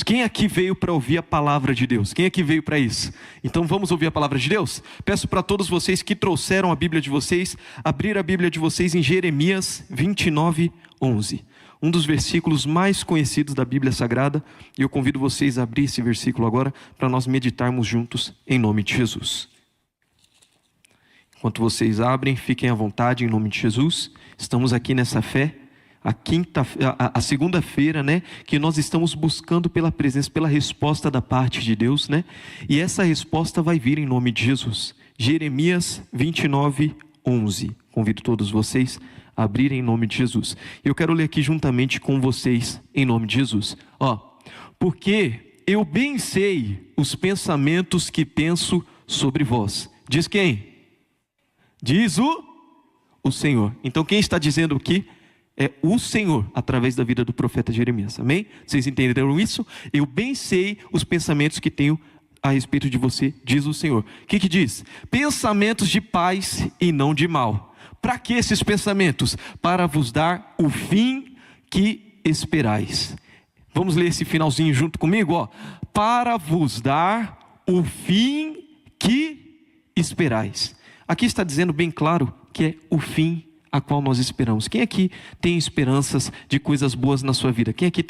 Quem aqui veio para ouvir a palavra de Deus? Quem aqui veio para isso? Então vamos ouvir a palavra de Deus? Peço para todos vocês que trouxeram a Bíblia de vocês, abrir a Bíblia de vocês em Jeremias 29:11. Um dos versículos mais conhecidos da Bíblia Sagrada. E eu convido vocês a abrir esse versículo agora para nós meditarmos juntos em nome de Jesus. Enquanto vocês abrem, fiquem à vontade em nome de Jesus. Estamos aqui nessa fé. A segunda-feira, né, que nós estamos buscando pela presença, pela resposta da parte de Deus, né? E essa resposta vai vir em nome de Jesus. Jeremias 29:11. Convido todos vocês a abrirem em nome de Jesus. Eu quero ler aqui juntamente com vocês em nome de Jesus. Porque eu bem sei os pensamentos que penso sobre vós. Diz quem? Diz o Senhor. Então quem está dizendo aqui? É o Senhor, através da vida do profeta Jeremias, amém? Vocês entenderam isso? Eu bem sei os pensamentos que tenho a respeito de você, diz o Senhor. O que diz? Pensamentos de paz e não de mal. Para que esses pensamentos? Para vos dar o fim que esperais. Vamos ler esse finalzinho junto comigo, Para vos dar o fim que esperais. Aqui está dizendo bem claro que é o fim a qual nós esperamos. Quem aqui tem esperanças de coisas boas na sua vida? Quem aqui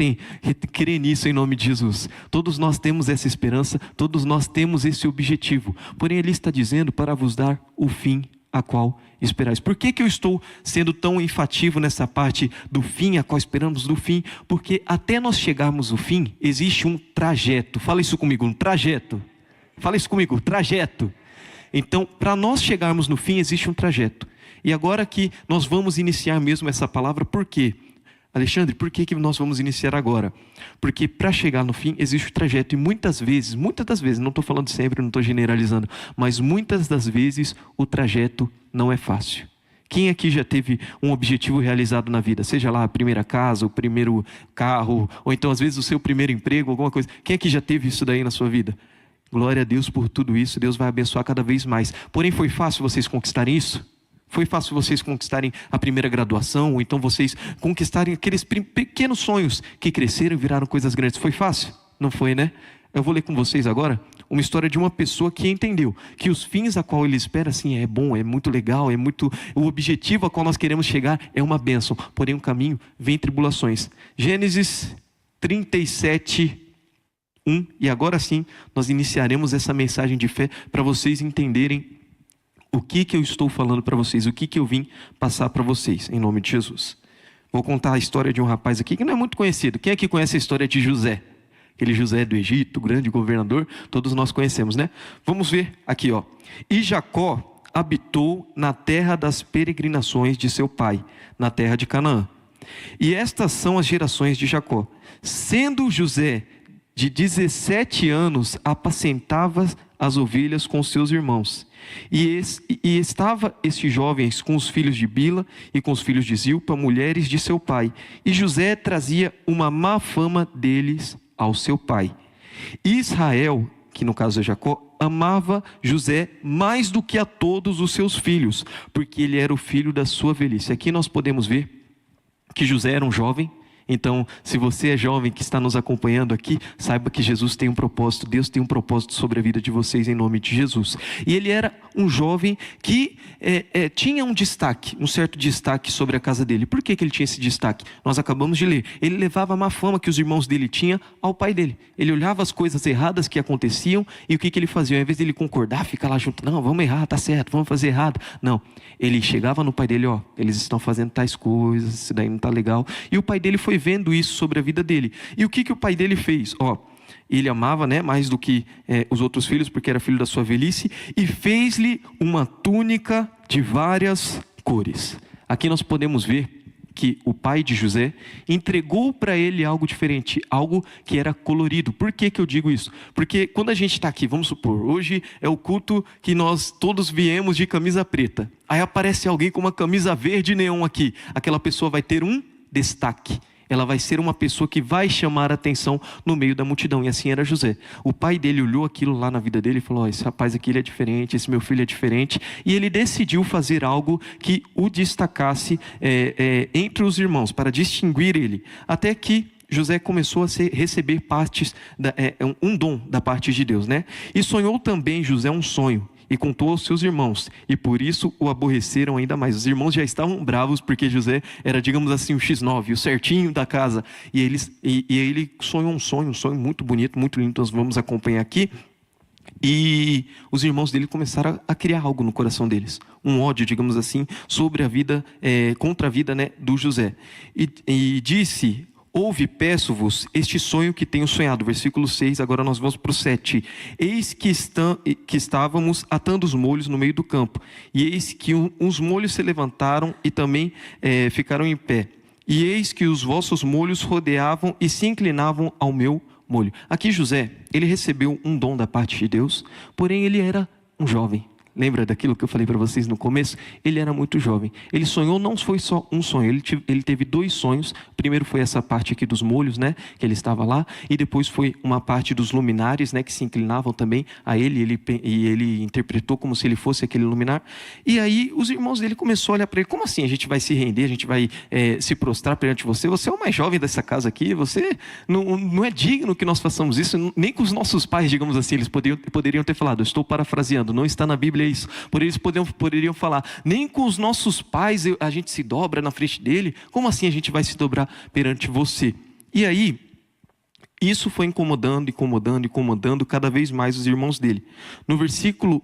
crê nisso em nome de Jesus? Todos nós temos essa esperança, todos nós temos esse objetivo. Porém, ele está dizendo para vos dar o fim a qual esperais. Por que eu estou sendo tão enfativo nessa parte do fim, a qual esperamos do fim? Porque até nós chegarmos ao fim, existe um trajeto. Fala isso comigo, um trajeto. Fala isso comigo, trajeto. Então, para nós chegarmos no fim, existe um trajeto. E agora que nós vamos iniciar mesmo essa palavra, por quê? Alexandre, por que nós vamos iniciar agora? Porque para chegar no fim existe o trajeto. E muitas das vezes, não estou falando sempre, não estou generalizando, mas muitas das vezes o trajeto não é fácil. Quem aqui já teve um objetivo realizado na vida? Seja lá a primeira casa, o primeiro carro, ou então às vezes o seu primeiro emprego, alguma coisa. Quem aqui já teve isso daí na sua vida? Glória a Deus por tudo isso, Deus vai abençoar cada vez mais. Porém, foi fácil vocês conquistarem isso? Foi fácil vocês conquistarem a primeira graduação, ou então vocês conquistarem aqueles pequenos sonhos que cresceram e viraram coisas grandes? Foi fácil? Não foi, né? Eu vou ler com vocês agora uma história de uma pessoa que entendeu que os fins a qual ele espera, sim, é bom, é muito legal, o objetivo a qual nós queremos chegar é uma bênção, porém o caminho vem tribulações. Gênesis 37:1, e agora sim nós iniciaremos essa mensagem de fé para vocês entenderem o que eu estou falando para vocês, o que eu vim passar para vocês, em nome de Jesus. Vou contar a história de um rapaz aqui que não é muito conhecido. Quem aqui conhece a história de José? Aquele José do Egito, grande governador, todos nós conhecemos, né? Vamos ver aqui, E Jacó habitou na terra das peregrinações de seu pai, na terra de Canaã. E estas são as gerações de Jacó. Sendo José de 17 anos, apacentava as ovelhas com seus irmãos. E estava estes jovens com os filhos de Bila e com os filhos de Zilpa, mulheres de seu pai. E José trazia uma má fama deles ao seu pai. E Israel, que no caso é Jacó, amava José mais do que a todos os seus filhos, porque ele era o filho da sua velhice. Aqui nós podemos ver que José era um jovem. Então, se você é jovem que está nos acompanhando aqui, saiba que Jesus tem um propósito, Deus tem um propósito sobre a vida de vocês em nome de Jesus. E ele era um jovem que tinha um destaque, um certo destaque sobre a casa dele. Por que ele tinha esse destaque? Nós acabamos de ler. Ele levava a má fama que os irmãos dele tinham ao pai dele. Ele olhava as coisas erradas que aconteciam e o que ele fazia? Ao invés dele concordar, ficar lá junto, não, vamos errar, tá certo, vamos fazer errado. Não, ele chegava no pai dele, eles estão fazendo tais coisas, isso daí não está legal. E o pai dele foi vendo isso sobre a vida dele. E o que o pai dele fez? Ele amava, mais do que os outros filhos, porque era filho da sua velhice, e fez-lhe uma túnica de várias cores. Aqui nós podemos ver que o pai de José entregou para ele algo diferente, algo que era colorido. Por que eu digo isso? Porque quando a gente está aqui, vamos supor, hoje é o culto que nós todos viemos de camisa preta. Aí aparece alguém com uma camisa verde neon aqui. Aquela pessoa vai ter um destaque. Ela vai ser uma pessoa que vai chamar a atenção no meio da multidão. E assim era José. O pai dele olhou aquilo lá na vida dele e falou: esse rapaz aqui ele é diferente, esse meu filho é diferente. E ele decidiu fazer algo que o destacasse entre os irmãos, para distinguir ele. Até que José começou a receber um dom da parte de Deus, né? E sonhou também José um sonho, e contou aos seus irmãos, e por isso o aborreceram ainda mais. Os irmãos já estavam bravos, porque José era, digamos assim, o X9, o certinho da casa. E ele sonhou um sonho muito bonito, muito lindo, nós vamos acompanhar aqui. E os irmãos dele começaram a criar algo no coração deles, um ódio, digamos assim, sobre a vida, contra a vida, né, do José. E disse: ouve, peço-vos, este sonho que tenho sonhado. Versículo 6, agora nós vamos para o 7. Eis que estávamos atando os molhos no meio do campo, e eis que uns molhos se levantaram e também ficaram em pé. E eis que os vossos molhos rodeavam e se inclinavam ao meu molho. Aqui José, ele recebeu um dom da parte de Deus, porém ele era um jovem. Lembra daquilo que eu falei para vocês no começo? Ele era muito jovem. Ele sonhou, não foi só um sonho, ele teve 2 sonhos. Primeiro foi essa parte aqui dos molhos, né, que ele estava lá. E depois foi uma parte dos luminares, né, que se inclinavam também a ele. E ele interpretou como se ele fosse aquele luminar. E aí os irmãos dele começaram a olhar para ele: como assim a gente vai se render, a gente vai se prostrar perante você? Você é o mais jovem dessa casa aqui, você não é digno que nós façamos isso. Nem com os nossos pais, digamos assim, eles poderiam ter falado. Eu estou parafraseando, não está na Bíblia isso. Por eles poderiam falar: nem com os nossos pais a gente se dobra na frente dele. Como assim a gente vai se dobrar perante você? E aí, isso foi incomodando cada vez mais os irmãos dele. No versículo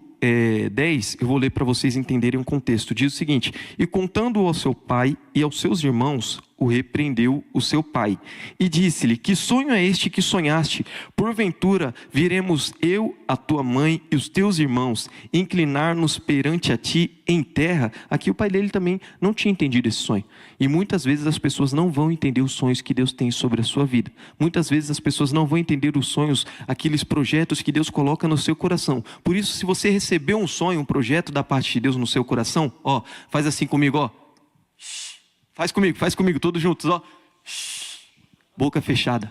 10, eu vou ler para vocês entenderem o contexto. Diz o seguinte: e contando-o ao seu pai e aos seus irmãos, o repreendeu o seu pai, e disse-lhe: que sonho é este que sonhaste? Porventura viremos eu, a tua mãe e os teus irmãos inclinar-nos perante a ti em terra? Aqui o pai dele também não tinha entendido esse sonho. E muitas vezes as pessoas não vão entender os sonhos que Deus tem sobre a sua vida. Muitas vezes as pessoas não vão entender os sonhos, aqueles projetos que Deus coloca no seu coração. Por isso, se você recebeu um sonho, um projeto da parte de Deus no seu coração, ó, faz assim comigo, ó. Faz comigo, todos juntos, ó. Boca fechada.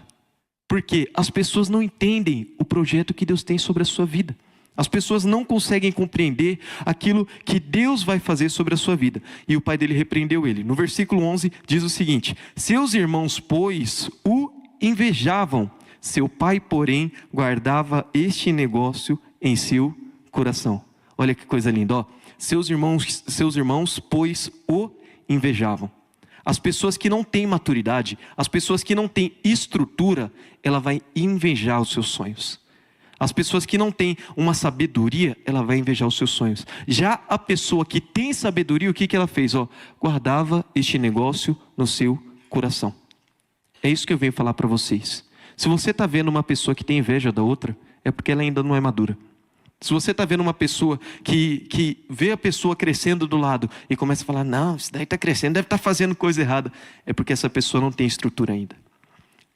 Porque as pessoas não entendem o projeto que Deus tem sobre a sua vida. As pessoas não conseguem compreender aquilo que Deus vai fazer sobre a sua vida. E o pai dele repreendeu ele. No versículo 11 diz o seguinte: seus irmãos, pois, o invejavam. Seu pai, porém, guardava este negócio em seu coração. Olha que coisa linda, ó. Seus irmãos, pois, o invejavam. As pessoas que não têm maturidade, as pessoas que não têm estrutura, ela vai invejar os seus sonhos. As pessoas que não têm uma sabedoria, ela vai invejar os seus sonhos. Já a pessoa que tem sabedoria, o que ela fez? Ó, guardava este negócio no seu coração. É isso que eu venho falar para vocês. Se você está vendo uma pessoa que tem inveja da outra, é porque ela ainda não é madura. Se você está vendo uma pessoa que vê a pessoa crescendo do lado e começa a falar: não, isso daí está crescendo, deve estar fazendo coisa errada, é porque essa pessoa não tem estrutura ainda.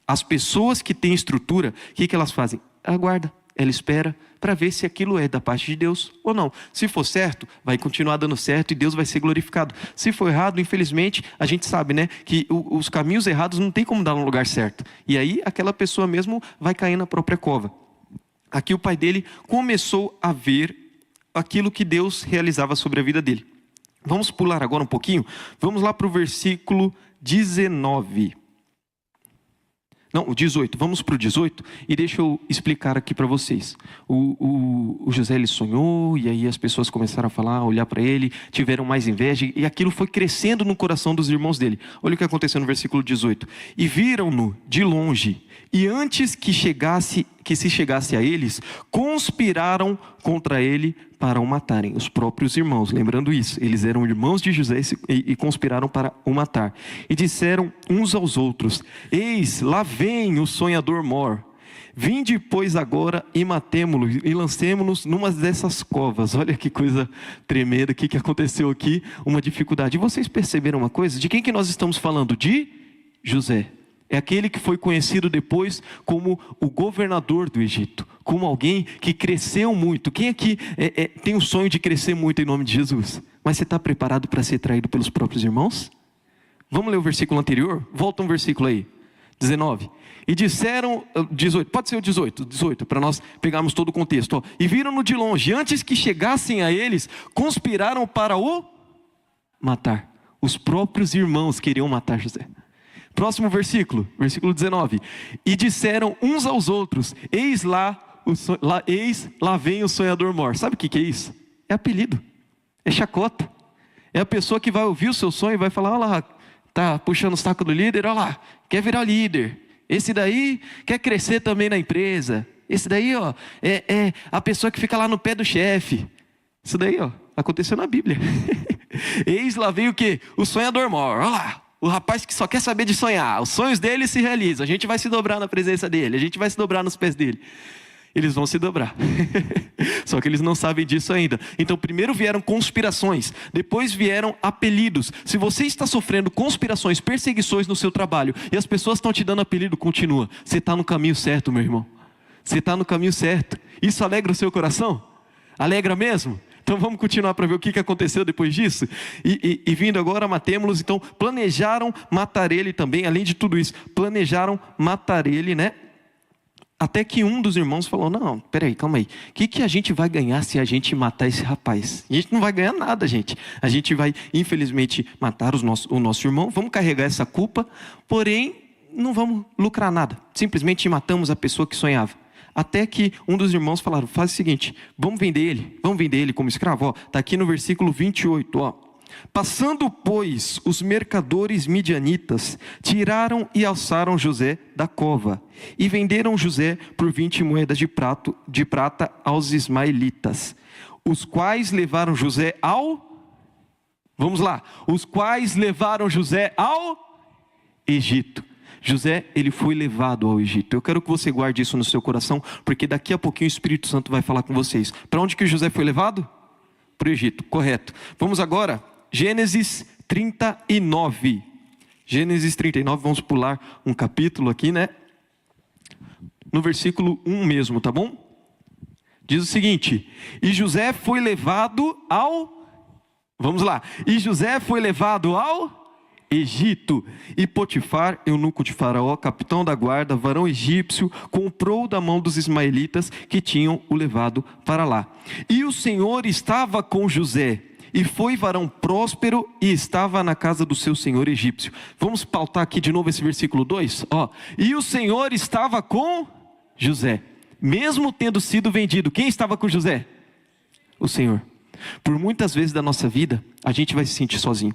As pessoas que têm estrutura, o que elas fazem? Ela guarda, ela espera para ver se aquilo é da parte de Deus ou não. Se for certo, vai continuar dando certo e Deus vai ser glorificado. Se for errado, infelizmente, a gente sabe, né, que os caminhos errados não tem como dar no lugar certo. E aí aquela pessoa mesmo vai cair na própria cova. Aqui o pai dele começou a ver aquilo que Deus realizava sobre a vida dele. Vamos pular agora um pouquinho. Vamos lá para o versículo 19. Não, o 18. Vamos para o 18 e deixa eu explicar aqui para vocês. O José, ele sonhou, e aí as pessoas começaram a falar, a olhar para ele, tiveram mais inveja, e aquilo foi crescendo no coração dos irmãos dele. Olha o que aconteceu no versículo 18. E viram-no de longe, e antes que se chegasse a eles, conspiraram contra ele para o matarem. Os próprios irmãos, lembrando isso, eles eram irmãos de José e conspiraram para o matar. E disseram uns aos outros: eis, lá vem o sonhador mor. Vinde, pois, agora e matemo-lo e lancemo-nos numa dessas covas. Olha que coisa tremenda, o que aconteceu aqui, uma dificuldade. E vocês perceberam uma coisa? De quem que nós estamos falando? De José. É aquele que foi conhecido depois como o governador do Egito, como alguém que cresceu muito. Quem aqui tem o sonho de crescer muito em nome de Jesus? Mas você está preparado para ser traído pelos próprios irmãos? Vamos ler o versículo anterior? Volta um versículo aí, 19. E disseram, 18, pode ser o 18, para nós pegarmos todo o contexto. Ó. E viram-no de longe, antes que chegassem a eles, conspiraram para o matar. Os próprios irmãos queriam matar José. Próximo versículo, versículo 19. E disseram uns aos outros: eis lá vem o sonhador mor. Sabe o que é isso? É apelido, é chacota. É a pessoa que vai ouvir o seu sonho e vai falar: olha lá, tá puxando o saco do líder, olha lá, quer virar líder. Esse daí quer crescer também na empresa. Esse daí, ó, é a pessoa que fica lá no pé do chefe. Isso daí, ó, aconteceu na Bíblia. Eis lá vem o quê? O sonhador mor. Olha lá, o rapaz que só quer saber de sonhar. Os sonhos dele se realizam. A gente vai se dobrar na presença dele. A gente vai se dobrar nos pés dele. Eles vão se dobrar. Só que eles não sabem disso ainda. Então primeiro vieram conspirações, depois vieram apelidos. Se você está sofrendo conspirações, perseguições no seu trabalho, e as pessoas estão te dando apelido, continua. Você está no caminho certo, meu irmão. Você está no caminho certo. Isso alegra o seu coração? Alegra mesmo? Então vamos continuar para ver o que aconteceu depois disso. E vindo agora, matemos-los. Então planejaram matar ele também. Além de tudo isso, planejaram matar ele, né? Até que um dos irmãos falou: não, peraí, calma aí. O que a gente vai ganhar se a gente matar esse rapaz? A gente não vai ganhar nada, gente. A gente vai, infelizmente, matar o nosso irmão. Vamos carregar essa culpa, porém, não vamos lucrar nada. Simplesmente matamos a pessoa que sonhava. Até que um dos irmãos falaram: faz o seguinte, vamos vender ele como escravo. Está aqui no versículo 28, ó. Passando, pois, os mercadores midianitas, tiraram e alçaram José da cova, e venderam José por 20 moedas de prata aos ismaelitas, os quais levaram José ao... Vamos lá. Os quais levaram José ao Egito. José, ele foi levado ao Egito. Eu quero que você guarde isso no seu coração, porque daqui a pouquinho o Espírito Santo vai falar com vocês. Para onde que José foi levado? Para o Egito, correto. Vamos agora, Gênesis 39. Gênesis 39, vamos pular um capítulo aqui, né? No versículo 1 mesmo, tá bom? Diz o seguinte: e José foi levado ao... Vamos lá. E José foi levado ao Egito, e Potifar, eunuco de Faraó, capitão da guarda, varão egípcio, comprou da mão dos ismaelitas que tinham o levado para lá. E o Senhor estava com José, e foi varão próspero, e estava na casa do seu senhor egípcio. Vamos pautar aqui de novo esse versículo 2, ó. E o Senhor estava com José, mesmo tendo sido vendido. Quem estava com José? O Senhor. Por muitas vezes da nossa vida, a gente vai se sentir sozinho.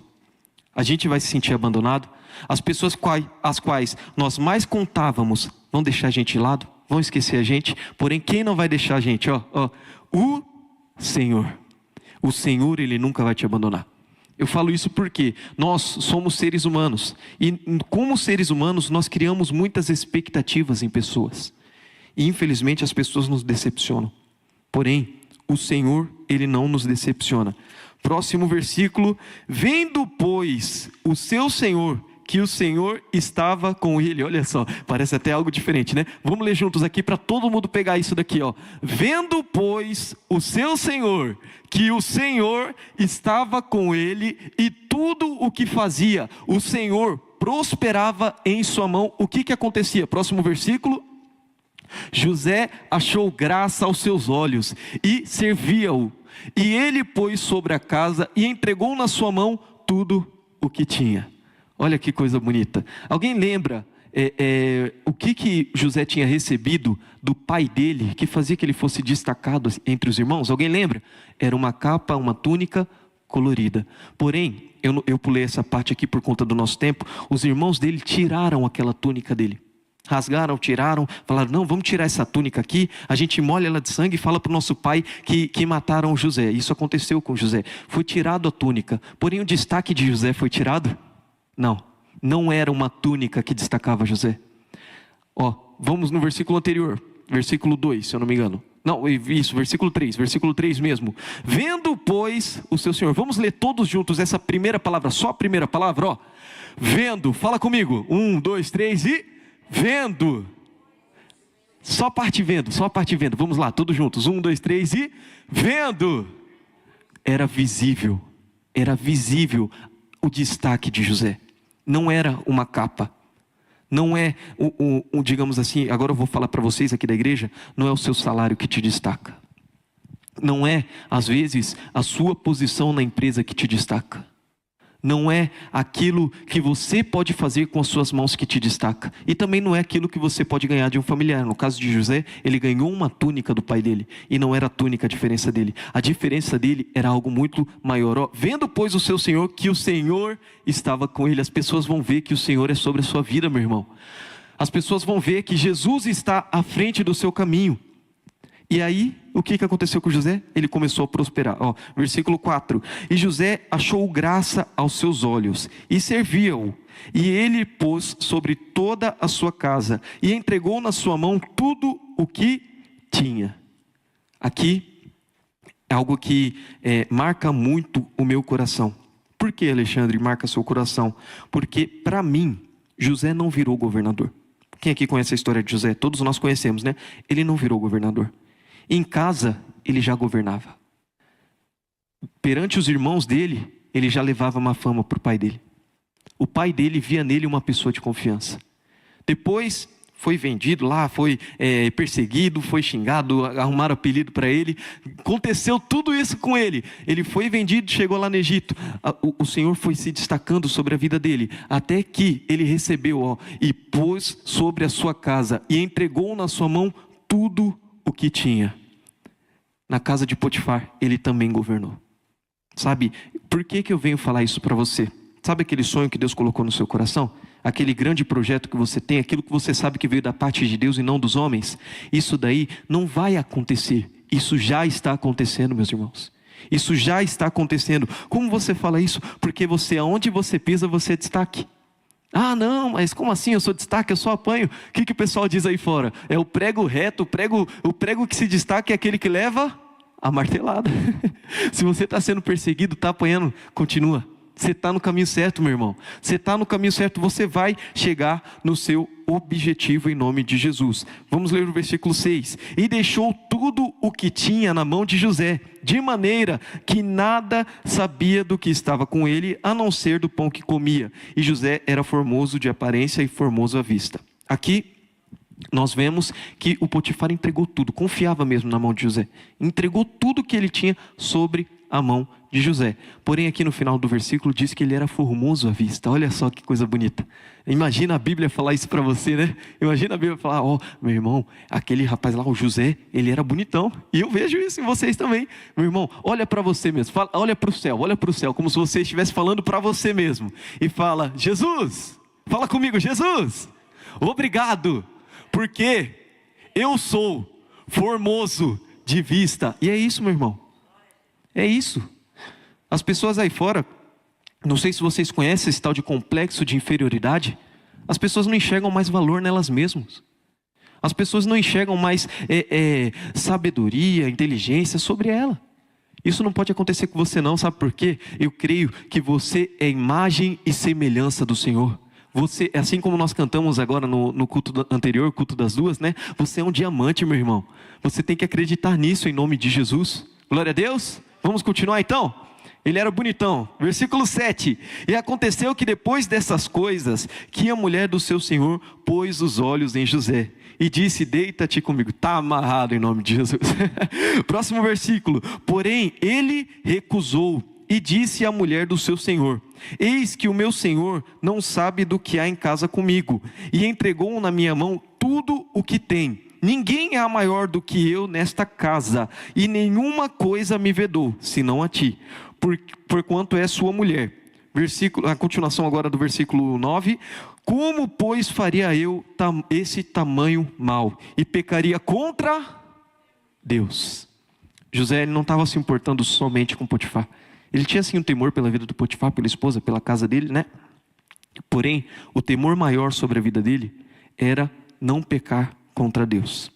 A gente vai se sentir abandonado. As pessoas as quais nós mais contávamos vão deixar a gente de lado, vão esquecer a gente. Porém, quem não vai deixar a gente? O Senhor. O Senhor, Ele nunca vai te abandonar. Eu falo isso porque nós somos seres humanos. E como seres humanos, nós criamos muitas expectativas em pessoas. E infelizmente as pessoas nos decepcionam. Porém, o Senhor, Ele não nos decepciona. Próximo versículo: vendo, pois, o seu senhor, que o Senhor estava com ele. Olha só, parece até algo diferente, né? Vamos ler juntos aqui para todo mundo pegar isso daqui, ó. Vendo, pois, o seu senhor, que o Senhor estava com ele, e tudo o que fazia, o Senhor prosperava em sua mão. O que acontecia? Próximo versículo: José achou graça aos seus olhos e servia-o. E ele pôs sobre a casa e entregou na sua mão tudo o que tinha. Olha que coisa bonita. Alguém lembra o que José tinha recebido do pai dele, que fazia que ele fosse destacado entre os irmãos? Alguém lembra? Era uma capa, uma túnica colorida. Porém, eu pulei essa parte aqui por conta do nosso tempo. Os irmãos dele tiraram aquela túnica dele. Rasgaram, tiraram, falaram: não, vamos tirar essa túnica aqui, a gente molha ela de sangue e fala para o nosso pai que mataram José. Isso aconteceu com José. Foi tirado a túnica. Porém, o destaque de José foi tirado? Não era uma túnica que destacava José. Vamos no versículo anterior, versículo 2, se eu não me engano. Não, isso, versículo 3 mesmo. Vendo, pois, o seu senhor. Vamos ler todos juntos essa primeira palavra, só a primeira palavra, Vendo, fala comigo. 1, 2, 3 e... vendo. Só a parte vendo. Vamos lá, todos juntos. 1, 2, 3 e... vendo. Era visível o destaque de José. Não era uma capa. Não é, digamos assim, agora eu vou falar para vocês aqui da igreja, não é o seu salário que te destaca. Não é, às vezes, a sua posição na empresa que te destaca. Não é aquilo que você pode fazer com as suas mãos que te destaca. E também não é aquilo que você pode ganhar de um familiar. No caso de José, ele ganhou uma túnica do pai dele. E não era a túnica a diferença dele. A diferença dele era algo muito maior. Ó, vendo, pois, o seu Senhor, que o Senhor estava com ele. As pessoas vão ver que o Senhor é sobre a sua vida, meu irmão. As pessoas vão ver que Jesus está à frente do seu caminho. E aí, o que aconteceu com José? Ele começou a prosperar. Ó, versículo 4. E José achou graça aos seus olhos, e servia-o. E ele pôs sobre toda a sua casa, e entregou na sua mão tudo o que tinha. Aqui, é algo que marca muito o meu coração. Por que, Alexandre, marca seu coração? Porque, para mim, José não virou governador. Quem aqui conhece a história de José? Todos nós conhecemos, né? Ele não virou governador. Em casa, ele já governava. Perante os irmãos dele, ele já levava uma fama para o pai dele. O pai dele via nele uma pessoa de confiança. Depois foi vendido lá, foi perseguido, foi xingado, arrumaram apelido para ele. Aconteceu tudo isso com ele. Ele foi vendido, chegou lá no Egito. O Senhor foi se destacando sobre a vida dele, até que ele recebeu, e pôs sobre a sua casa, e entregou na sua mão tudo o que tinha. Na casa de Potifar, ele também governou. Sabe, por que eu venho falar isso para você? Sabe aquele sonho que Deus colocou no seu coração? Aquele grande projeto que você tem, aquilo que você sabe que veio da parte de Deus e não dos homens? Isso daí não vai acontecer. Isso já está acontecendo, meus irmãos. Isso já está acontecendo. Como você fala isso? Porque você, aonde você pisa, você é destaque. Ah, não, mas como assim? Eu sou destaque, eu só apanho. O que o pessoal diz aí fora? É o prego reto, o prego que se destaca é aquele que leva a martelada. Se você está sendo perseguido, está apanhando, continua. Você está no caminho certo, meu irmão. Você está no caminho certo, você vai chegar no seu objetivo em nome de Jesus. Vamos ler o versículo 6. E deixou tudo o que tinha na mão de José, de maneira que nada sabia do que estava com ele, a não ser do pão que comia. E José era formoso de aparência e formoso à vista. Aqui nós vemos que o Potifar entregou tudo, confiava mesmo na mão de José. Entregou tudo que ele tinha sobre a mão de José. Porém, aqui no final do versículo diz que ele era formoso à vista. Olha só que coisa bonita. Imagina a Bíblia falar isso para você, né? Imagina a Bíblia falar: meu irmão, aquele rapaz lá, o José, ele era bonitão. E eu vejo isso em vocês também. Meu irmão, olha para você mesmo. Fala, olha para o céu, como se você estivesse falando para você mesmo. E fala: Jesus, fala comigo, Jesus, obrigado, porque eu sou formoso de vista. E é isso, meu irmão. É isso. As pessoas aí fora, não sei se vocês conhecem esse tal de complexo de inferioridade. As pessoas não enxergam mais valor nelas mesmas. As pessoas não enxergam mais sabedoria, inteligência sobre ela. Isso não pode acontecer com você não, sabe por quê? Eu creio que você é imagem e semelhança do Senhor. Você, assim como nós cantamos agora no culto anterior, culto das duas, né? Você é um diamante, meu irmão. Você tem que acreditar nisso em nome de Jesus. Glória a Deus. Vamos continuar então? Ele era bonitão. Versículo 7. E aconteceu que depois dessas coisas, que a mulher do seu senhor pôs os olhos em José e disse: deita-te comigo. Está amarrado em nome de Jesus. Próximo versículo. Porém, ele recusou e disse à mulher do seu senhor: eis que o meu senhor não sabe do que há em casa comigo, e entregou na minha mão tudo o que tem. Ninguém é maior do que eu nesta casa, e nenhuma coisa me vedou, senão a ti, porquanto é sua mulher. A continuação agora do versículo 9. Como, pois, faria eu esse tamanho mal, e pecaria contra Deus? José, ele não estava se importando somente com Potifar. Ele tinha sim um temor pela vida do Potifar, pela esposa, pela casa dele, né? Porém, o temor maior sobre a vida dele era não pecar contra Deus.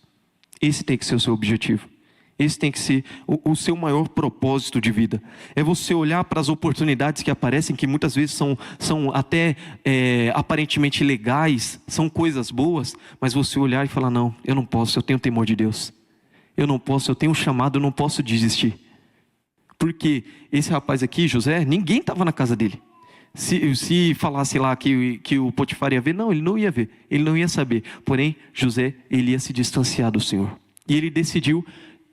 Esse tem que ser o seu objetivo. Esse tem que ser o seu maior propósito de vida. É você olhar para as oportunidades que aparecem, que muitas vezes são até aparentemente legais, são coisas boas, mas você olhar e falar: não, eu não posso, eu tenho temor de Deus. Eu não posso, eu tenho um chamado, eu não posso desistir. Porque esse rapaz aqui, José, ninguém estava na casa dele. Se falasse lá que o Potifar ia ver, não, ele não ia ver, ele não ia saber. Porém, José, ele ia se distanciar do Senhor. E ele decidiu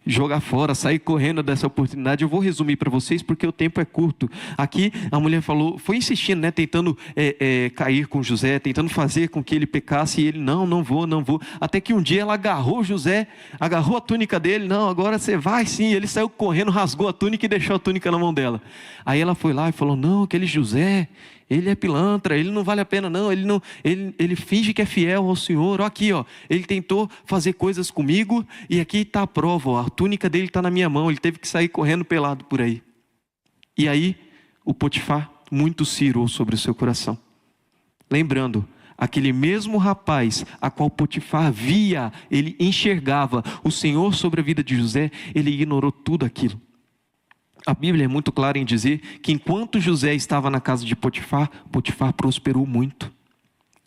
jogar fora, sair correndo dessa oportunidade. Eu vou resumir para vocês porque o tempo é curto. Aqui a mulher falou, foi insistindo, né, tentando cair com José, tentando fazer com que ele pecasse, e ele, não vou. Até que um dia ela agarrou José, agarrou a túnica dele, não, agora você vai sim. Ele saiu correndo, rasgou a túnica e deixou a túnica na mão dela. Aí ela foi lá e falou, não, aquele José, ele é pilantra, ele não vale a pena não, ele finge que é fiel ao Senhor, ó, aqui, ó, ele tentou fazer coisas comigo, e aqui está a prova, ó, a túnica dele está na minha mão, ele teve que sair correndo pelado por aí. E aí, o Potifar muito se irou sobre o seu coração. Lembrando, aquele mesmo rapaz, a qual Potifar via, ele enxergava o Senhor sobre a vida de José, ele ignorou tudo aquilo. A Bíblia é muito clara em dizer que enquanto José estava na casa de Potifar, Potifar prosperou muito.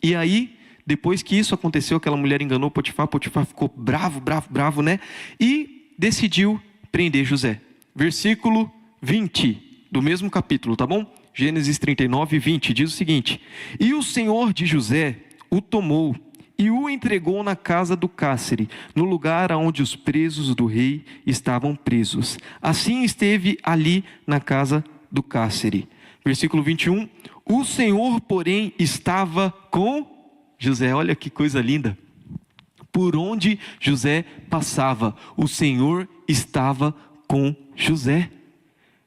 E aí, depois que isso aconteceu, aquela mulher enganou Potifar, Potifar ficou bravo, né? E decidiu prender José. Versículo 20 do mesmo capítulo, tá bom? Gênesis 39, 20, diz o seguinte: e o Senhor de José o tomou e o entregou na casa do cárcere, no lugar onde os presos do rei estavam presos. Assim esteve ali na casa do cárcere. Versículo 21. O Senhor, porém, estava com José. Olha que coisa linda. Por onde José passava, o Senhor estava com José.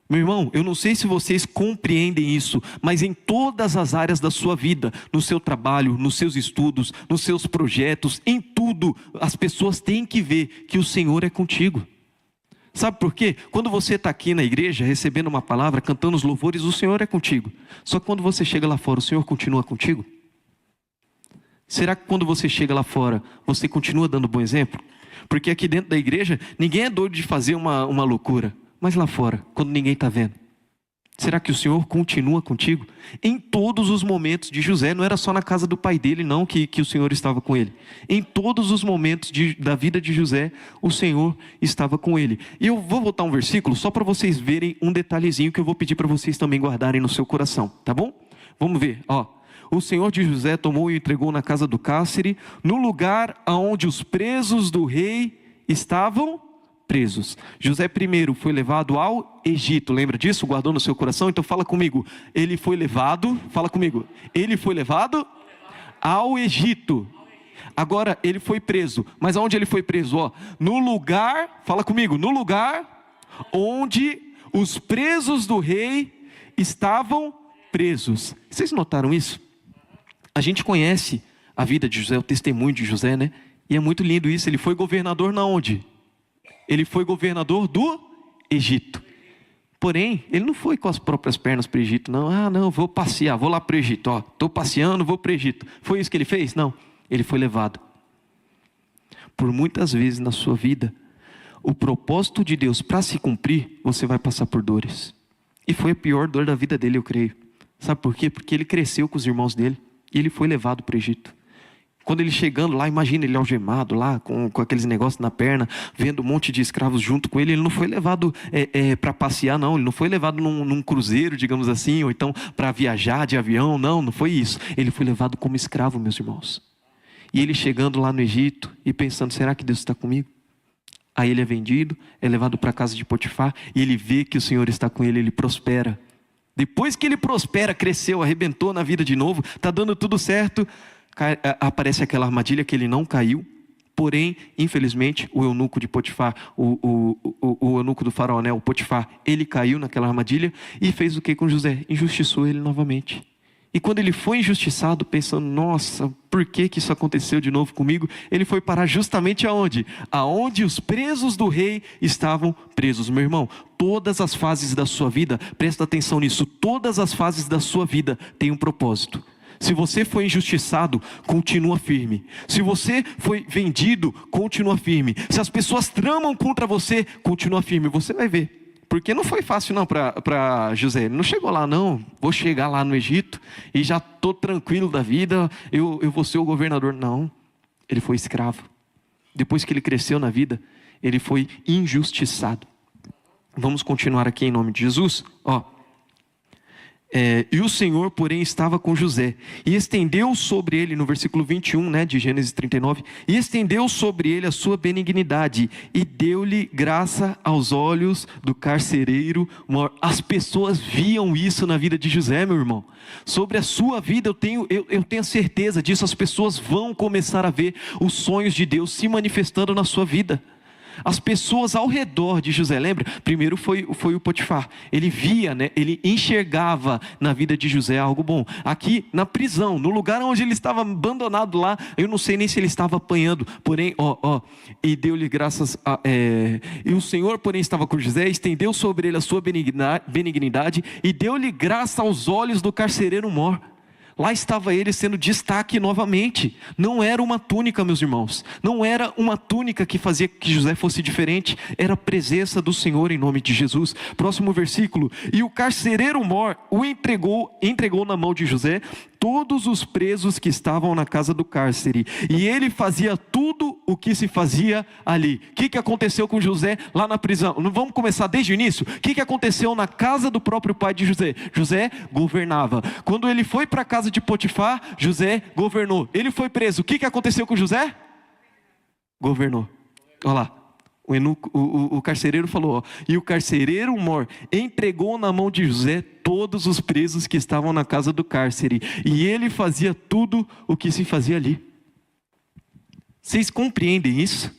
Meu irmão, eu não sei se vocês compreendem isso, mas em todas as áreas da sua vida, no seu trabalho, nos seus estudos, nos seus projetos, em tudo, as pessoas têm que ver que o Senhor é contigo. Sabe por quê? Quando você está aqui na igreja, recebendo uma palavra, cantando os louvores, o Senhor é contigo. Só que quando você chega lá fora, o Senhor continua contigo? Será que quando você chega lá fora, você continua dando bom exemplo? Porque aqui dentro da igreja, ninguém é doido de fazer uma loucura. Mas lá fora, quando ninguém está vendo, será que o Senhor continua contigo? Em todos os momentos de José, não era só na casa do pai dele não que o Senhor estava com ele. Em todos os momentos da vida de José, o Senhor estava com ele. E eu vou voltar um versículo só para vocês verem um detalhezinho que eu vou pedir para vocês também guardarem no seu coração, tá bom? Vamos ver, ó. O Senhor de José tomou e o entregou na casa do cárcere, no lugar onde os presos do rei estavam presos. José primeiro foi levado ao Egito, lembra disso? Guardou no seu coração? Então fala comigo, ele foi levado, fala comigo, ele foi levado ao Egito. Agora ele foi preso, mas aonde ele foi preso? Ó, no lugar, fala comigo, no lugar onde os presos do rei estavam presos. Vocês notaram isso? A gente conhece a vida de José, o testemunho de José, né? E é muito lindo isso, ele foi governador na onde? Ele foi governador do Egito. Porém, ele não foi com as próprias pernas para o Egito, não. Ah, não, vou passear, vou lá para o Egito. Ó, estou passeando, vou para o Egito. Foi isso que ele fez? Não, ele foi levado. Por muitas vezes na sua vida, o propósito de Deus para se cumprir, você vai passar por dores. E foi a pior dor da vida dele, eu creio. Sabe por quê? Porque ele cresceu com os irmãos dele e ele foi levado para o Egito. Quando ele chegando lá, imagina ele algemado lá, com aqueles negócios na perna, vendo um monte de escravos junto com ele. Ele não foi levado para passear, não. Ele não foi levado num cruzeiro, digamos assim, ou então para viajar de avião, não foi isso. Ele foi levado como escravo, meus irmãos. E ele chegando lá no Egito e pensando, será que Deus está comigo? Aí ele é vendido, é levado para a casa de Potifar, e ele vê que o Senhor está com ele, ele prospera. Depois que ele prospera, cresceu, arrebentou na vida de novo, está dando tudo certo, aparece aquela armadilha que ele não caiu. Porém, infelizmente, o eunuco de Potifar, o eunuco do faraó, né, o Potifar, ele caiu naquela armadilha e fez o que com José? Injustiçou ele novamente. E quando ele foi injustiçado, pensando, nossa, por que isso aconteceu de novo comigo? Ele foi parar justamente aonde? Aonde os presos do rei estavam presos. Meu irmão, todas as fases da sua vida, presta atenção nisso, todas as fases da sua vida têm um propósito. Se você foi injustiçado, continua firme. Se você foi vendido, continua firme. Se as pessoas tramam contra você, continua firme. Você vai ver. Porque não foi fácil não para José. Ele não chegou lá, não. Vou chegar lá no Egito e já estou tranquilo da vida. Eu vou ser o governador. Não. Ele foi escravo. Depois que ele cresceu na vida, ele foi injustiçado. Vamos continuar aqui em nome de Jesus. Ó. E o Senhor, porém, estava com José, e estendeu sobre ele, no versículo 21, né, de Gênesis 39, e estendeu sobre ele a sua benignidade, e deu-lhe graça aos olhos do carcereiro mor. As pessoas viam isso na vida de José, meu irmão. Sobre a sua vida, eu tenho certeza disso, as pessoas vão começar a ver os sonhos de Deus se manifestando na sua vida. As pessoas ao redor de José, lembra? Primeiro foi o Potifar. Ele via, né? Ele enxergava na vida de José algo bom. Aqui na prisão, no lugar onde ele estava abandonado lá, eu não sei nem se ele estava apanhando. Porém, e deu-lhe graças e o Senhor, porém, estava com José, estendeu sobre ele a sua benignidade e deu-lhe graça aos olhos do carcereiro mor. Lá estava ele sendo destaque novamente. Não era uma túnica, meus irmãos. Não era uma túnica que fazia que José fosse diferente. Era a presença do Senhor em nome de Jesus. Próximo versículo. E o carcereiro mor o entregou na mão de José todos os presos que estavam na casa do cárcere. E ele fazia tudo o que se fazia ali. O que aconteceu com José lá na prisão? Vamos começar desde o início. O que aconteceu na casa do próprio pai de José? José governava. Quando ele foi para a casa de Potifar, José governou. Ele foi preso. O que aconteceu com José? Governou. Olha lá. O carcereiro falou, e o carcereiro mor entregou na mão de José todos os presos que estavam na casa do cárcere, e ele fazia tudo o que se fazia ali. Vocês compreendem isso?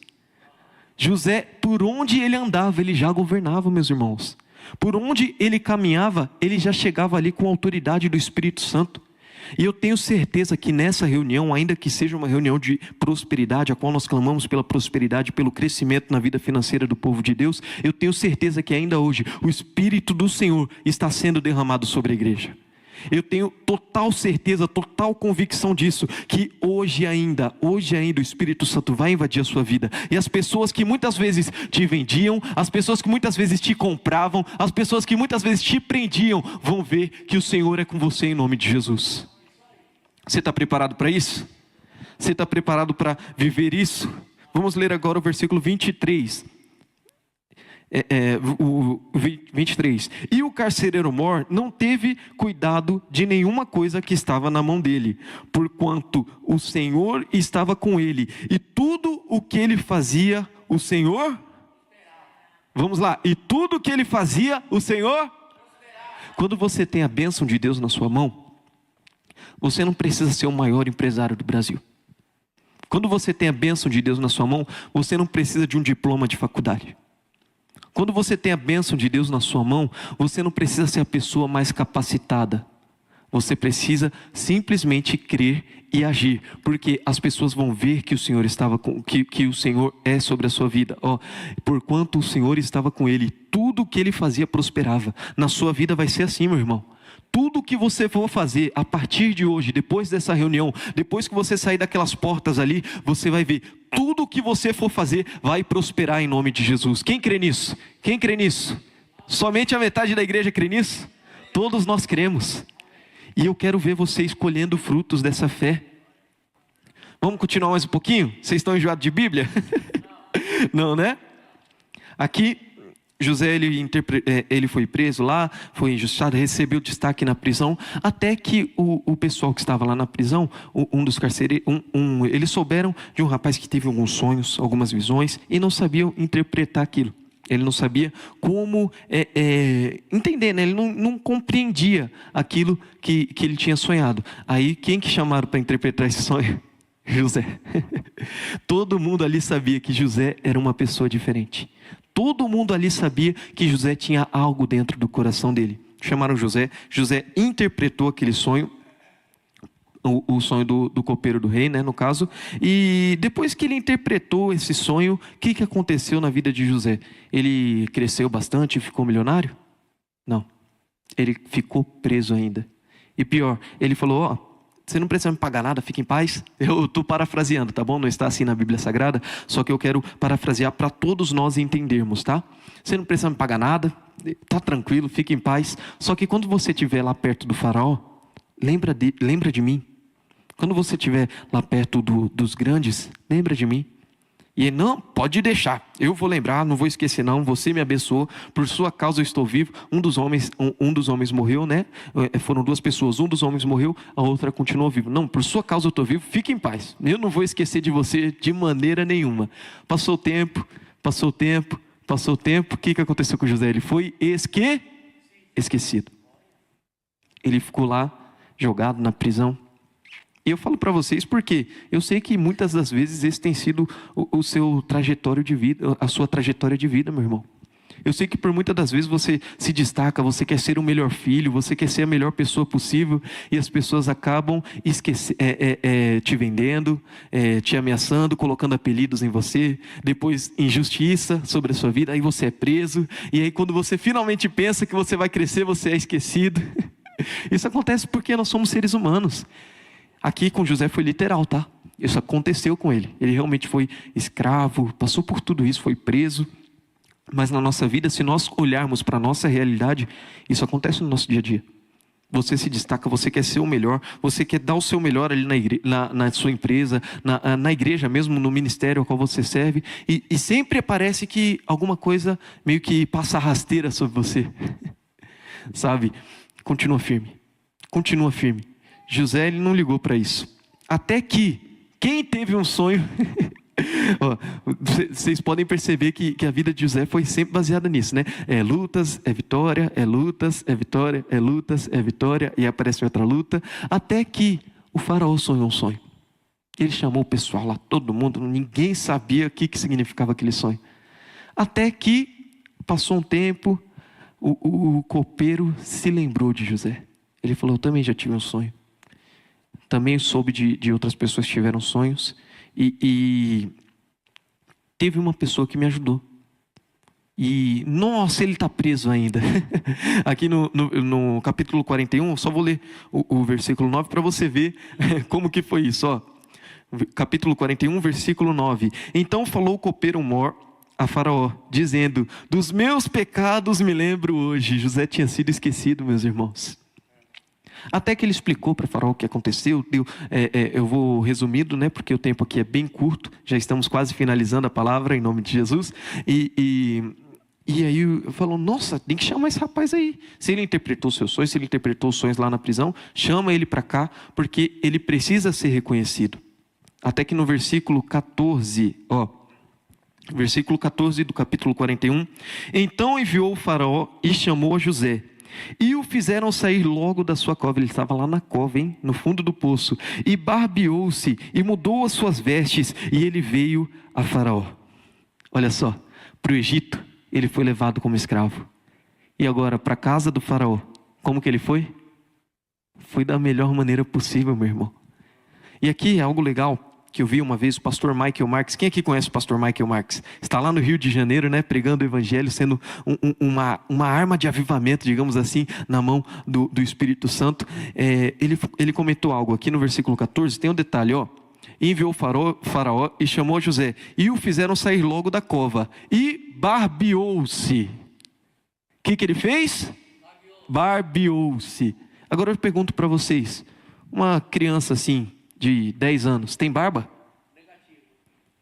José, por onde ele andava, ele já governava, meus irmãos. Por onde ele caminhava, ele já chegava ali com a autoridade do Espírito Santo. E eu tenho certeza que nessa reunião, ainda que seja uma reunião de prosperidade, a qual nós clamamos pela prosperidade, pelo crescimento na vida financeira do povo de Deus, eu tenho certeza que ainda hoje o Espírito do Senhor está sendo derramado sobre a igreja. Eu tenho total certeza, total convicção disso, que hoje ainda o Espírito Santo vai invadir a sua vida. E as pessoas que muitas vezes te vendiam, as pessoas que muitas vezes te compravam, as pessoas que muitas vezes te prendiam, vão ver que o Senhor é com você em nome de Jesus. Você está preparado para isso? Você está preparado para viver isso? Vamos ler agora o versículo 23. 23. E o carcereiro mor não teve cuidado de nenhuma coisa que estava na mão dele, porquanto o Senhor estava com ele, e tudo o que ele fazia, o Senhor... Vamos lá. E tudo o que ele fazia, o Senhor... Quando você tem a bênção de Deus na sua mão, você não precisa ser o maior empresário do Brasil. Quando você tem a bênção de Deus na sua mão, você não precisa de um diploma de faculdade. Quando você tem a bênção de Deus na sua mão, você não precisa ser a pessoa mais capacitada. Você precisa simplesmente crer e agir, porque as pessoas vão ver que o Senhor que o Senhor é sobre a sua vida. Porquanto o Senhor estava com ele, tudo que ele fazia prosperava. Na sua vida vai ser assim, meu irmão. Tudo que você for fazer a partir de hoje, depois dessa reunião, depois que você sair daquelas portas ali, você vai ver, tudo que você for fazer vai prosperar em nome de Jesus. Quem crê nisso? Quem crê nisso? Somente a metade da igreja crê nisso? Todos nós cremos. E eu quero ver você escolhendo frutos dessa fé. Vamos continuar mais um pouquinho? Vocês estão enjoados de Bíblia? Não, né? Aqui... José, ele foi preso lá, foi injustiçado, recebeu destaque na prisão, até que o pessoal que estava lá na prisão, um dos carcereiros, eles souberam de um rapaz que teve alguns sonhos, algumas visões, e não sabiam interpretar aquilo. Ele não sabia como entender, né? Ele não compreendia aquilo que ele tinha sonhado. Aí, quem que chamaram para interpretar esse sonho? José. Todo mundo ali sabia que José era uma pessoa diferente. Todo mundo ali sabia que José tinha algo dentro do coração dele. Chamaram José. José interpretou aquele sonho, o sonho do copeiro do rei, né, no caso. E depois que ele interpretou esse sonho, o que aconteceu na vida de José? Ele cresceu bastante e ficou milionário? Não. Ele ficou preso ainda. E pior, ele falou, você não precisa me pagar nada, fique em paz. Eu estou parafraseando, tá bom? Não está assim na Bíblia Sagrada, só que eu quero parafrasear para todos nós entendermos, tá? Você não precisa me pagar nada, tá tranquilo, fique em paz. Só que quando você estiver lá perto do faraó, lembra de mim. Quando você estiver lá perto dos grandes, lembra de mim. E ele, não, pode deixar, eu vou lembrar, não vou esquecer não, você me abençoou, por sua causa eu estou vivo. Um dos homens morreu, né? Foram duas pessoas, um dos homens morreu, a outra continuou viva. Não, por sua causa eu estou vivo, fique em paz, eu não vou esquecer de você de maneira nenhuma. Passou o tempo, o que aconteceu com José? Ele foi esquecido. Ele ficou lá, jogado na prisão. E eu falo para vocês porque eu sei que muitas das vezes esse tem sido o seu trajetório de vida, a sua trajetória de vida, meu irmão. Eu sei que por muitas das vezes você se destaca, você quer ser o melhor filho, você quer ser a melhor pessoa possível, e as pessoas acabam te vendendo, te ameaçando, colocando apelidos em você, depois injustiça sobre a sua vida, aí você é preso, e aí quando você finalmente pensa que você vai crescer, você é esquecido. Isso acontece porque nós somos seres humanos. Aqui com José foi literal, tá? Isso aconteceu com ele. Ele realmente foi escravo, passou por tudo isso, foi preso. Mas na nossa vida, se nós olharmos para a nossa realidade, isso acontece no nosso dia a dia. Você se destaca, você quer ser o melhor, você quer dar o seu melhor ali na sua empresa, na igreja mesmo, no ministério ao qual você serve. E sempre parece que alguma coisa meio que passa a rasteira sobre você. Sabe? Continua firme. Continua firme. José, ele não ligou para isso. Até que, quem teve um sonho... Vocês podem perceber que a vida de José foi sempre baseada nisso, né? É lutas, é vitória, é lutas, é vitória, é lutas, é vitória, e aparece outra luta. Até que o faraó sonhou um sonho. Ele chamou o pessoal lá, todo mundo, ninguém sabia o que significava aquele sonho. Até que passou um tempo, o copeiro se lembrou de José. Ele falou, eu também já tive um sonho. Também soube de outras pessoas que tiveram sonhos. E teve uma pessoa que me ajudou. E, nossa, ele está preso ainda. Aqui no capítulo 41, só vou ler o versículo 9 para você ver como que foi isso. Ó. Capítulo 41, versículo 9. Então falou o copeiro mor a Faraó, dizendo, dos meus pecados me lembro hoje. José tinha sido esquecido, meus irmãos. Até que ele explicou para Faraó o que aconteceu. Eu vou resumindo, né, porque o tempo aqui é bem curto. Já estamos quase finalizando a palavra em nome de Jesus. E aí falou, nossa, tem que chamar esse rapaz aí. Se ele interpretou seus sonhos, se ele interpretou os sonhos lá na prisão, chama ele para cá, porque ele precisa ser reconhecido. Até que no versículo 14, versículo 14 do capítulo 41. Então enviou o Faraó e chamou a José. E o fizeram sair logo da sua cova. Ele estava lá na cova, no fundo do poço. E barbeou-se e mudou as suas vestes. E ele veio a Faraó. Olha só, para o Egito ele foi levado como escravo. E agora para a casa do Faraó, como que ele foi? Foi da melhor maneira possível, meu irmão. E aqui é algo legal que eu vi uma vez, o pastor Michael Marks. Quem aqui conhece o pastor Michael Marks? Está lá no Rio de Janeiro, né, pregando o evangelho, sendo uma arma de avivamento, digamos assim, na mão do Espírito Santo. Ele comentou algo aqui no versículo 14, tem um detalhe, E enviou o Faraó e chamou José, e o fizeram sair logo da cova, e barbeou-se. O que ele fez? Barbeou-se. Agora eu pergunto para vocês, uma criança assim, de 10 anos, tem barba?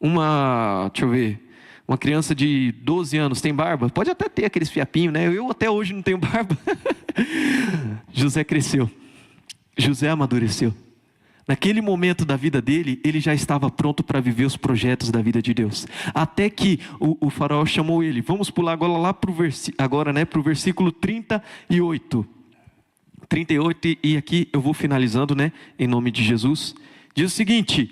Deixa eu ver, uma criança de 12 anos tem barba? Pode até ter aqueles fiapinhos, né? Eu até hoje não tenho barba. José cresceu, José amadureceu. Naquele momento da vida dele, ele já estava pronto para viver os projetos da vida de Deus. Até que o faraó chamou ele. Vamos pular agora lá para o versículo 38. 38, e aqui eu vou finalizando, né, em nome de Jesus. Diz o seguinte: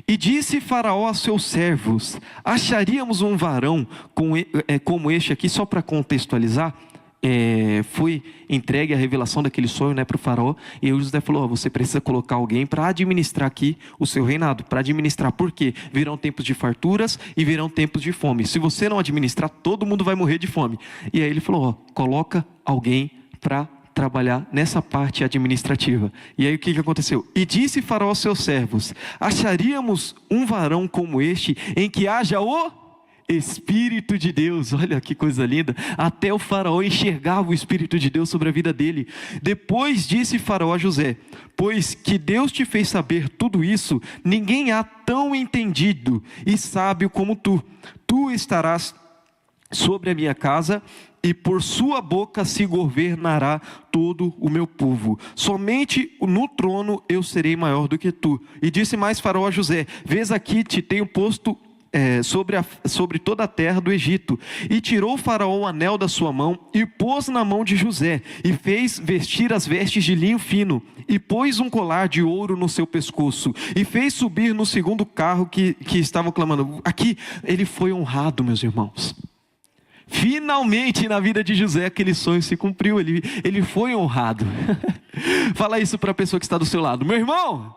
e disse Faraó a seus servos, acharíamos um varão como este aqui, só para contextualizar, foi entregue a revelação daquele sonho, né, para o Faraó, e aí o José falou, você precisa colocar alguém para administrar aqui o seu reinado, para administrar, por quê? Virão tempos de farturas e virão tempos de fome, se você não administrar, todo mundo vai morrer de fome. E aí ele falou, coloca alguém para trabalhar nessa parte administrativa. E aí o que aconteceu? E disse Faraó aos seus servos, acharíamos um varão como este, em que haja o Espírito de Deus, olha que coisa linda. Até o faraó enxergava o Espírito de Deus sobre a vida dele. Depois disse faraó a José: pois que Deus te fez saber tudo isso, ninguém há tão entendido e sábio como tu. Tu estarás sobre a minha casa, e por sua boca se governará todo o meu povo. Somente no trono eu serei maior do que tu. E disse mais faraó a José: vês aqui, te tenho posto sobre toda a terra do Egito. E tirou o faraó o anel da sua mão, e pôs na mão de José, e fez vestir as vestes de linho fino, e pôs um colar de ouro no seu pescoço, e fez subir no segundo carro que estavam clamando. Aqui ele foi honrado, meus irmãos. Finalmente na vida de José aquele sonho se cumpriu, ele foi honrado. Fala isso para a pessoa que está do seu lado: meu irmão,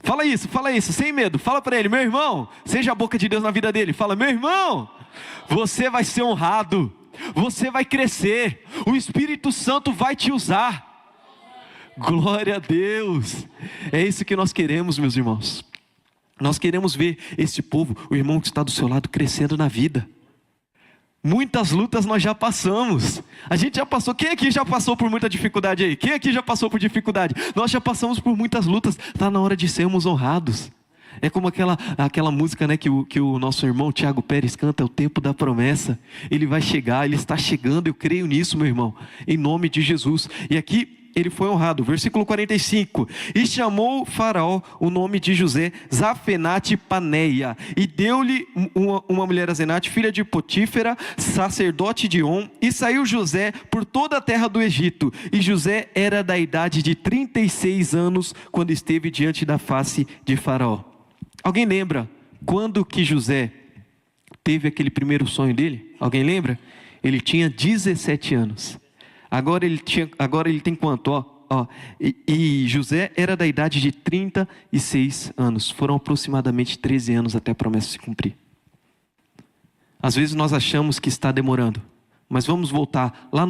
fala isso, sem medo. Fala para ele: meu irmão, seja a boca de Deus na vida dele. Fala: meu irmão, você vai ser honrado, você vai crescer, o Espírito Santo vai te usar. Glória a Deus. É isso que nós queremos, meus irmãos. Nós queremos ver esse povo, o irmão que está do seu lado, crescendo na vida. Muitas lutas nós já passamos. A gente já passou. Quem aqui já passou por muita dificuldade aí? Quem aqui já passou por dificuldade? Nós já passamos por muitas lutas. Está na hora de sermos honrados. É como aquela música, né, que o nosso irmão Tiago Pérez canta: é o tempo da promessa. Ele vai chegar, ele está chegando. Eu creio nisso, meu irmão, em nome de Jesus. E aqui ele foi honrado. Versículo 45. E chamou faraó o nome de José Zafenate Paneia, e deu-lhe uma mulher Asenate, filha de Potífera, sacerdote de On. E saiu José por toda a terra do Egito. E José era da idade de 36 anos quando esteve diante da face de faraó. Alguém lembra quando que José teve aquele primeiro sonho dele? Alguém lembra? Ele tinha 17 anos. Agora ele tem quanto? E José era da idade de 36 anos. Foram aproximadamente 13 anos até a promessa se cumprir. Às vezes nós achamos que está demorando, mas vamos voltar lá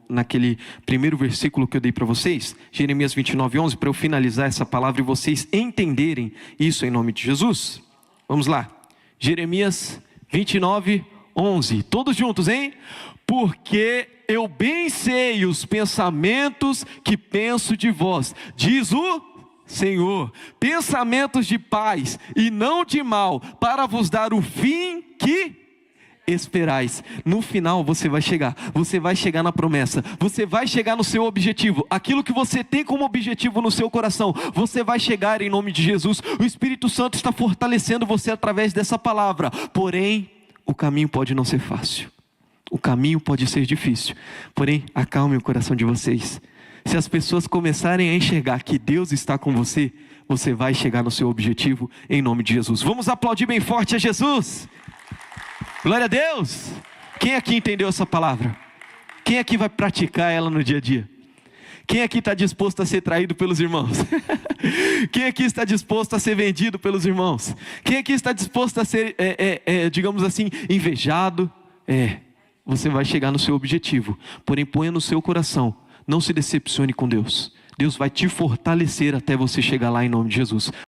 naquele primeiro versículo que eu dei para vocês, Jeremias 29:11, para eu finalizar essa palavra e vocês entenderem isso em nome de Jesus. Vamos lá, Jeremias 29:11, todos juntos, hein? Porque eu bem sei os pensamentos que penso de vós, diz o Senhor, pensamentos de paz e não de mal, para vos dar o fim que esperais. No final você vai chegar na promessa, você vai chegar no seu objetivo, aquilo que você tem como objetivo no seu coração, você vai chegar em nome de Jesus. O Espírito Santo está fortalecendo você através dessa palavra, porém o caminho pode não ser fácil. O caminho pode ser difícil, porém acalme o coração de vocês. Se as pessoas começarem a enxergar que Deus está com você, você vai chegar no seu objetivo em nome de Jesus. Vamos aplaudir bem forte a Jesus. Glória a Deus. Quem aqui entendeu essa palavra? Quem aqui vai praticar ela no dia a dia? Quem aqui está disposto a ser traído pelos irmãos? Quem aqui está disposto a ser vendido pelos irmãos? Quem aqui está disposto a ser, digamos assim, invejado? Você vai chegar no seu objetivo, porém ponha no seu coração, não se decepcione com Deus. Deus vai te fortalecer até você chegar lá em nome de Jesus.